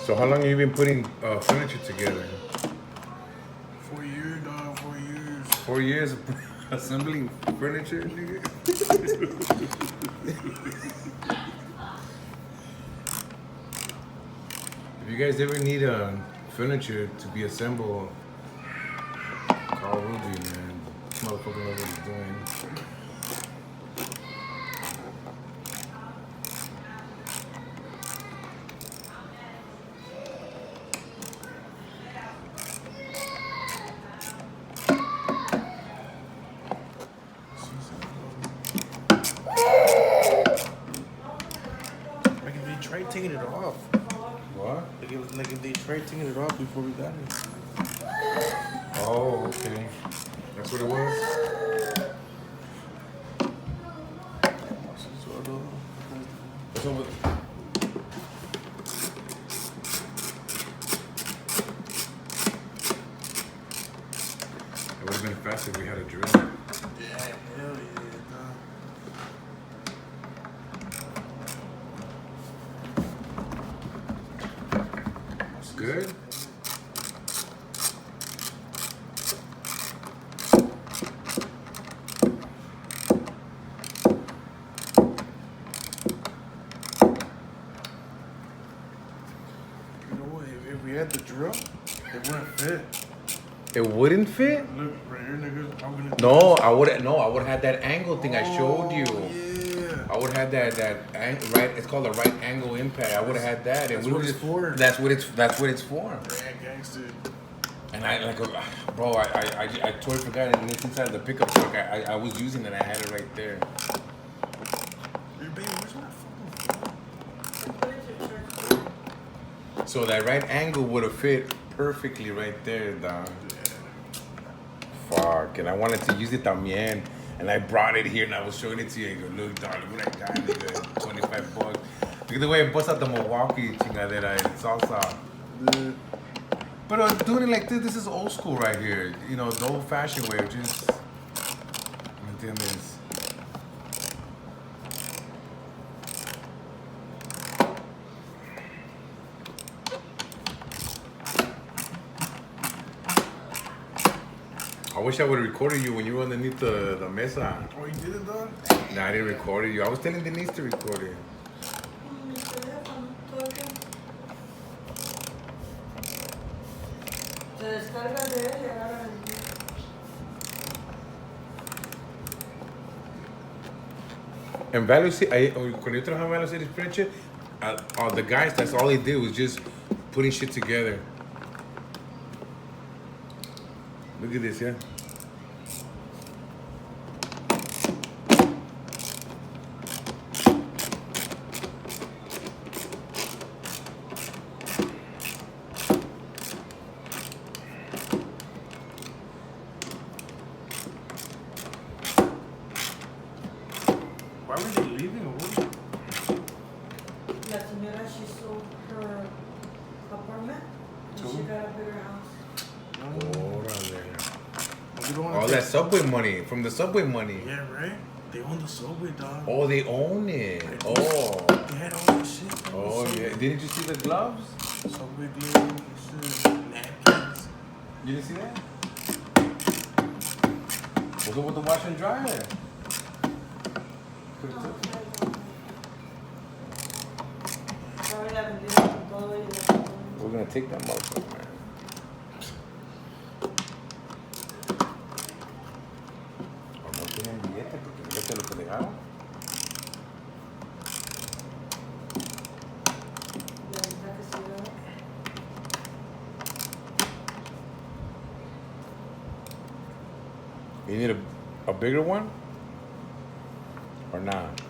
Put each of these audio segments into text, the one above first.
So how long have you been putting furniture together? 4 years, dog. 4 years. 4 years of assembling furniture, nigga? If you guys ever need furniture to be assembled, call Ruby, man. This motherfucker knows what he's doing. They tried taking it off. What? Like they tried taking it off before we got it. Oh, okay. That's what it was? What's over? It would have been faster if we had a drill. Yeah, hell yeah, dog. Good? You know what? If we had the drill, it wouldn't fit. It wouldn't fit? Look, right here, nigga. I'm gonna. No, I would have had that angle thing I showed you. Yeah. I would have had that right. It's called a right angle impact. I would have had that, and That's what it's for. That's what it's for. Yeah, gangster. And I bro, I totally forgot. And it's inside the pickup truck. I was using it. I had it right there. Hey, baby, where's my phone? So that right angle would have fit perfectly right there, dog. Fuck, and I wanted to use it también. And I brought it here and I was showing it to you. I go, look, dog, look what I got, nigga. 25 bucks. Look at the way I bust out the Milwaukee chingadera and salsa. But doing it like this is old school right here. You know, the old fashioned way of just. ¿Me entiendes? I wish I would have recorded you when you were underneath the mesa. Oh, you did it, dog? Nah, I didn't record you. I was telling Denise to record it. En Value City, cuando yo trabajaba en Value City Furniture, the guys, that's all they did was just putting shit together. Look at this, yeah. Why were they leaving? La señora, she sold her apartment and she got a bigger house. All that subway money, from the subway money. Yeah, right? They own the subway, dog. Oh, they own it. Oh. They had all that shit. Dog. Oh, yeah. Didn't you see the gloves? Subway gloves, shit, napkins. You didn't see that? What's up with the wash and dryer? We're gonna take that motherfucker, man. O no tienen billete, porque fíjate lo que dejaron. You need a bigger one? Or not?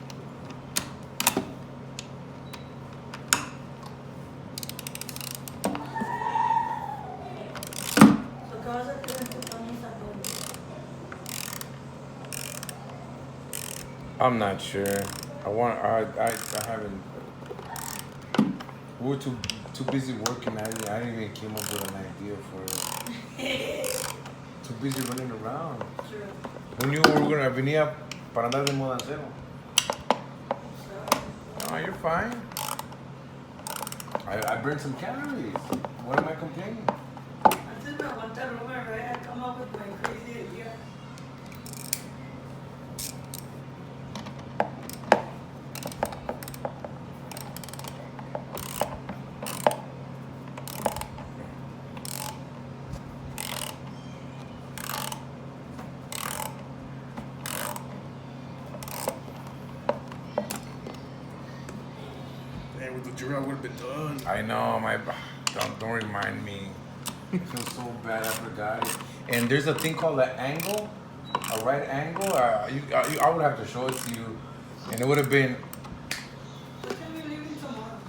I'm not sure. I haven't. We were too busy working. I didn't even came up with an idea for it. Too busy running around. True. Who knew we were gonna venir para andar de modancero? Oh, you're fine. I burned some calories. What am I complaining? Antes me aguanta el rumor, right? I come up with my crazy idea. Man, with the giraffe would have been done. I know, don't remind me. I feel so bad, I forgot it. And there's a thing called an angle, a right angle. I would have to show it to you. And it would have been, What time are you leaving tomorrow?